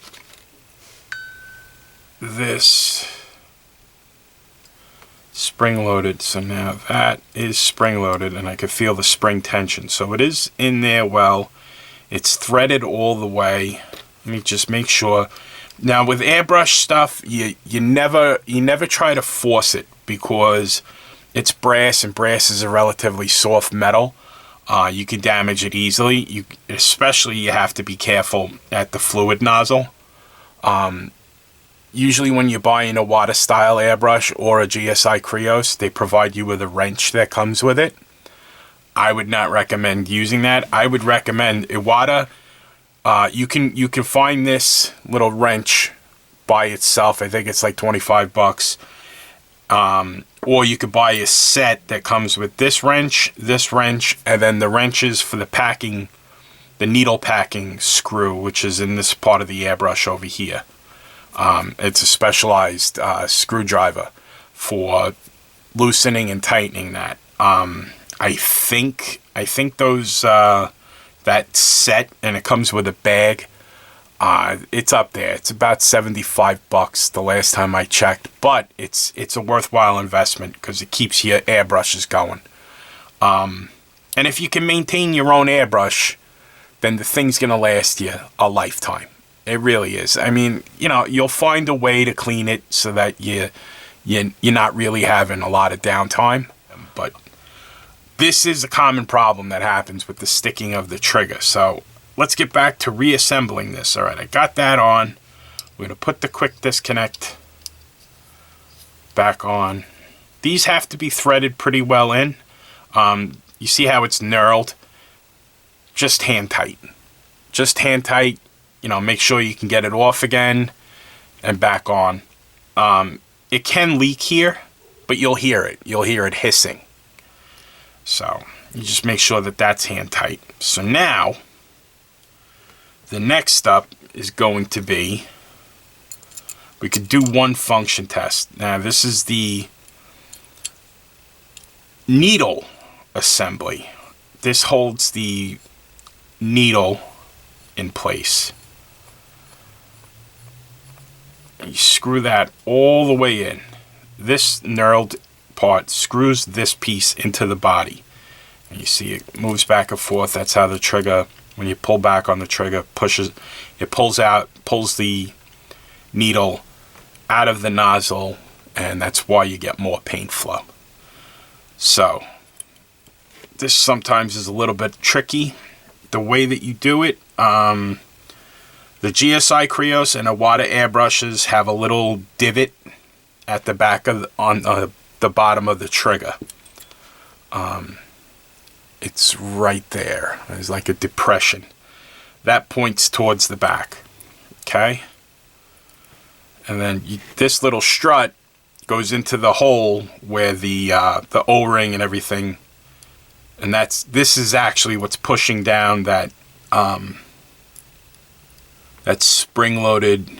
[SPEAKER 1] this spring loaded. So now that is spring loaded and I can feel the spring tension. So it is in there well. It's threaded all the way. Let me just make sure. Now with airbrush stuff, you never try to force it because it's brass and brass is a relatively soft metal. You can damage it easily. Especially you have to be careful at the fluid nozzle. Usually when you're buying a Iwata style airbrush or a GSI Krios, they provide you with a wrench that comes with it. I would not recommend using that. I would recommend Iwata. You can find this little wrench by itself. I think it's like 25 bucks. Or you could buy a set that comes with this wrench, and then the wrenches for the packing, the needle packing screw, which is in this part of the airbrush over here. It's a specialized screwdriver for loosening and tightening that. I think those that set, and it comes with a bag. It's up there. It's about $75 the last time I checked, but it's a worthwhile investment because it keeps your airbrushes going. And if you can maintain your own airbrush, then the thing's gonna last you a lifetime. It really is. I mean, you know, you'll find a way to clean it so that you're not really having a lot of downtime. But this is a common problem that happens with the sticking of the trigger. So let's get back to reassembling this. All right, I got that on. We're gonna put the quick disconnect back on. These have to be threaded pretty well in. You see how it's knurled? Just hand tight. Just hand tight. You know, make sure you can get it off again and back on. It can leak here, but you'll hear it. You'll hear it hissing. So you just make sure that that's hand tight. So now, the next step is going to be, we could do one function test. Now this is the needle assembly. This holds the needle in place. And you screw that all the way in. This knurled part screws this piece into the body. And you see it moves back and forth. That's how the trigger, when you pull back on the trigger, pulls the needle out of the nozzle, and that's why you get more paint flow. So this sometimes is a little bit tricky. The way that you do it, the GSI Krios and Iwata airbrushes have a little divot at the back of on the bottom of the trigger. It's right there. There's like a depression that points towards the back. Okay, and then this little strut goes into the hole where the O-ring and everything. And this is actually what's pushing down that that spring-loaded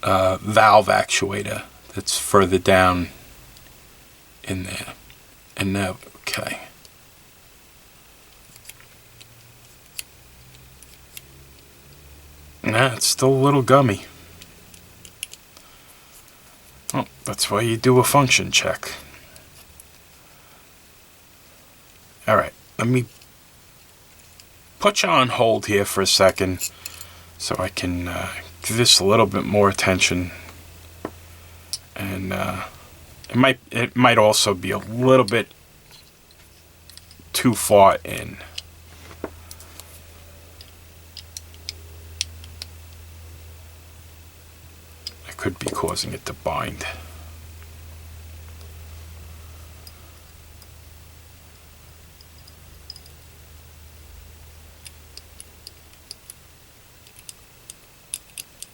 [SPEAKER 1] valve actuator that's further down in there. And now, okay. Nah, it's still a little gummy. Oh, that's why you do a function check. Alright, let me put you on hold here for a second so I can give this a little bit more attention. And it might also be a little bit too far in. I could be causing it to bind.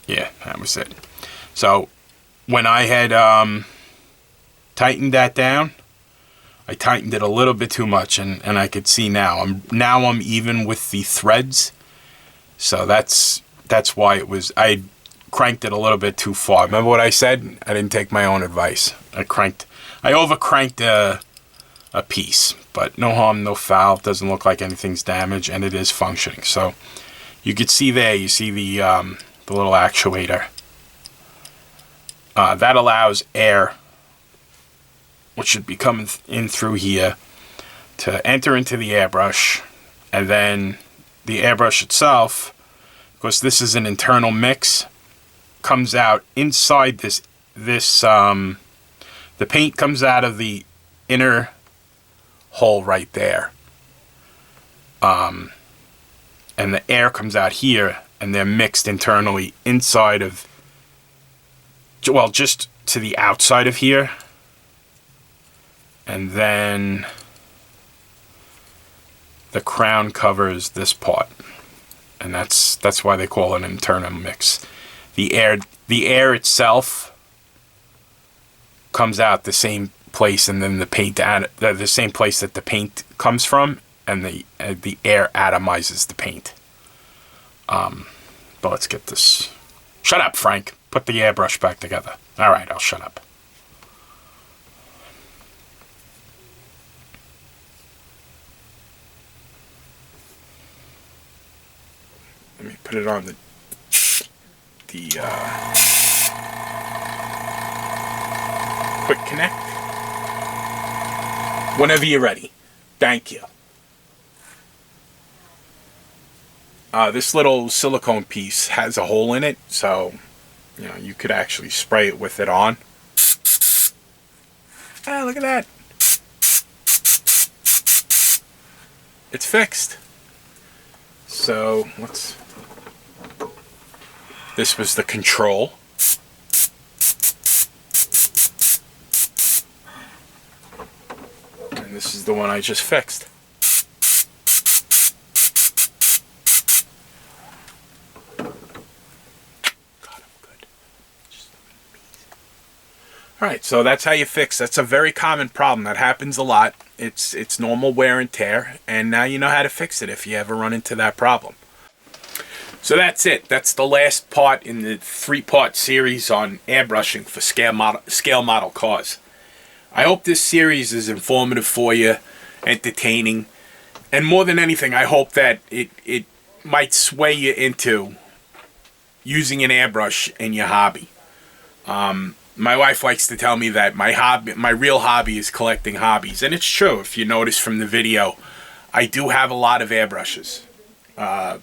[SPEAKER 1] Yeah, that was it. So when I had tightened that down, I tightened it a little bit too much, and I could see now. I'm even with the threads. So that's why it was. I cranked it a little bit too far. Remember what I said? I didn't take my own advice. I overcranked a piece, but no harm, no foul. It doesn't look like anything's damaged, and it is functioning. So you could see there. You see the little actuator. That allows air, which should be coming in through here, to enter into the airbrush, and then the airbrush itself, because this is an internal mix, comes out inside this the paint comes out of the inner hole right there, and the air comes out here, and they're mixed internally inside of, well, just to the outside of here, and then the crown covers this part, and that's why they call it an internal mix. The air itself comes out the same place, and then the paint the same place that the paint comes from, and the air atomizes the paint. But let's get this. Shut up, Frank. Put the airbrush back together. All right, I'll shut up. Let me put it on the quick connect. Whenever you're ready. Thank you. This little silicone piece has a hole in it, so you know you could actually spray it with it on. Ah, look at that. It's fixed. So this was the control. And this is the one I just fixed. Alright, so that's how you fix. That's a very common problem. That happens a lot. It's normal wear and tear, and now you know how to fix it if you ever run into that problem. So that's it. That's the last part in the 3-part series on airbrushing for scale model cars. I hope this series is informative for you, entertaining, and more than anything, I hope that it might sway you into using an airbrush in your hobby. My wife likes to tell me that my real hobby is collecting hobbies. And it's true. If you notice from the video, I do have a lot of airbrushes. I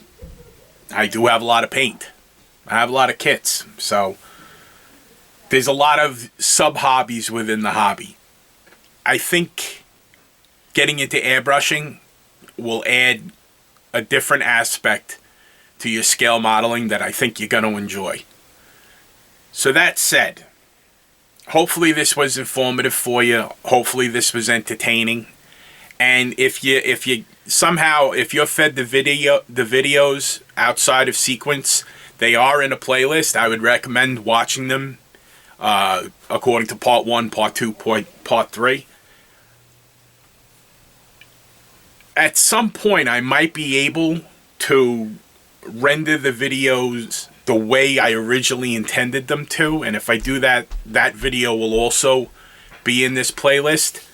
[SPEAKER 1] do have a lot of paint. I have a lot of kits. So there's a lot of sub-hobbies within the hobby. I think getting into airbrushing will add a different aspect to your scale modeling that I think you're going to enjoy. So that said, hopefully this was informative for you. Hopefully this was entertaining. And if you're fed the videos outside of sequence, they are in a playlist. I would recommend watching them according to part 1, part 2, part 3. At some point I might be able to render the videos the way I originally intended them to, and if I do that, that video will also be in this playlist,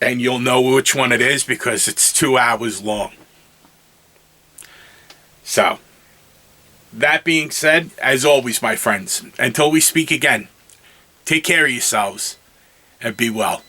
[SPEAKER 1] and you'll know which one it is because it's 2 hours long. So, that being said, as always, my friends, until we speak again, take care of yourselves and be well.